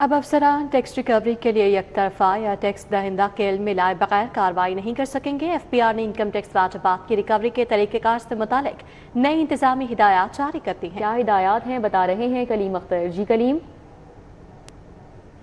अब अफसरान tax recovery के लिए एकतरफा या टैक्स दहिंदा के इल्म में लाए बगैर कार्रवाई नहीं कर सकेंगे। FPR ने इनकम टैक्स वाजबात की रिकवरी के तरीक़ेकार से मुतालिक नई इंतजामी हिदायत जारी कर दी हैं। क्या हिदायत हैं, बता रहे हैं कलीम अख्तर। जी कलीम।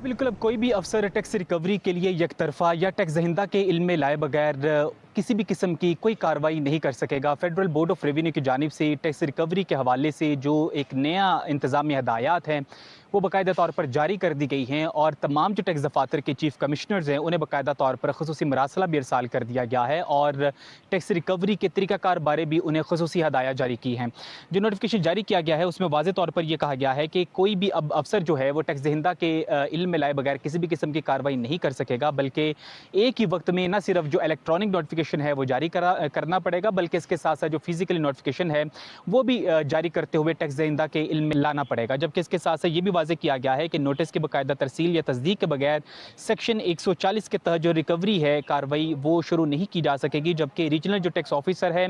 बिल्कुल, अब कोई भी अफसर टैक्स रिकवरी के लिए एकतरफा या टैक्स दहिंदा के इल्म में लाए बगैर किसी भी किस्म की कोई कार्रवाई नहीं कर सकेगा। फेडरल बोर्ड ऑफ रेवेन्यू की जानिब से टैक्स रिकवरी के हवाले से जो एक नया इंतज़ामी हदायत हैं वो बाकायदा तौर पर जारी कर दी गई हैं और तमाम जो टैक्स दफातर के चीफ कमिश्नर्स हैं उन्हें बाकायदा तौर पर खसूसी मरासला भी इरसाल कर दिया गया है और टैक्स रिकवरी के तरीक़ाकार बारे भी उन्हें खसूसी हदायत जारी की हैं। जो नोटिफिकेशन जारी किया गया है उसमें वाज़ेह तौर पर यह कहा गया है कि कोई भी अब अफसर जो है वो टैक्स दहिंदा के इल्म में लाए बगैर किसी भी किस्म की कार्रवाई नहीं कर सकेगा, बल्कि एक ही वक्त में न सिर्फ जो इलेक्ट्रॉनिक नोटिफिकेशन है वो जारी करना पड़ेगा, बल्कि इसके साथ साथ जो फिजिकली नोटिफिकेशन है वो भी जारी करते हुए टैक्स दहिंदा के इल्म में लाना पड़ेगा। जबकि इसके साथ साथ ये भी वाज़ेह किया गया है कि नोटिस की बाकायदा तरसील या तस्दीक के बगैर सेक्शन 140 के तहत जो रिकवरी है कार्रवाई वो शुरू नहीं की जा सकेगी। जबकि रीजनल जो टैक्स ऑफिसर है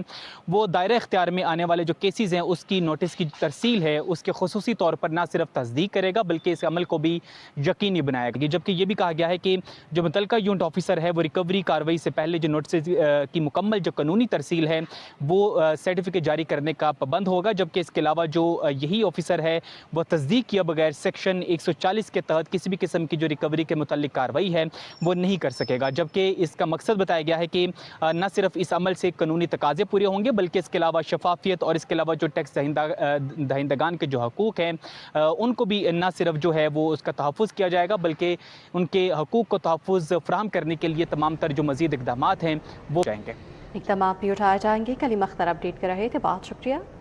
वो दायरा इख्तियार में आने वाले जो केसेस हैं उसकी नोटिस की तरसील है उसके खुसूसी तौर पर ना सिर्फ तस्दीक करेगा बल्कि इस अमल को भी यकीनी बनाएगा। जबकि ये भी कहा गया है कि जो मुतलका यूनिट ऑफिसर है वो रिकवरी कार्रवाई से पहले जो नोटिस की मुकम्मल जो कानूनी तरसील है वो सर्टिफिकेट जारी करने का पाबंद होगा। जबकि इसके अलावा जो यही ऑफिसर है वह तस्दीक किए बगैर सेक्शन 140 के तहत किसी भी किस्म की जो रिकवरी के मुतालिक कार्रवाई है वो नहीं कर सकेगा। जबकि इसका मकसद बताया गया है कि न सिर्फ इस अमल से कानूनी तकाजे पूरे होंगे बल्कि इसके अलावा शफाफियत और इसके अलावा जो टैक्स दहिंदगान के जो हकूक़ हैं उनको भी न सिर्फ जो है वो उसका तहफ़्फ़ुज़ किया जाएगा बल्कि उनके हकूक़ को तहफ़्फ़ुज़ फ़राहम करने के लिए तमाम तर जो मज़ीद इक़दामात हैं वो जाएंगे। इक़दामात भी उठाए जाएंगे। कलीम अख्तर अपडेट कर रहे थे। बहुत शुक्रिया।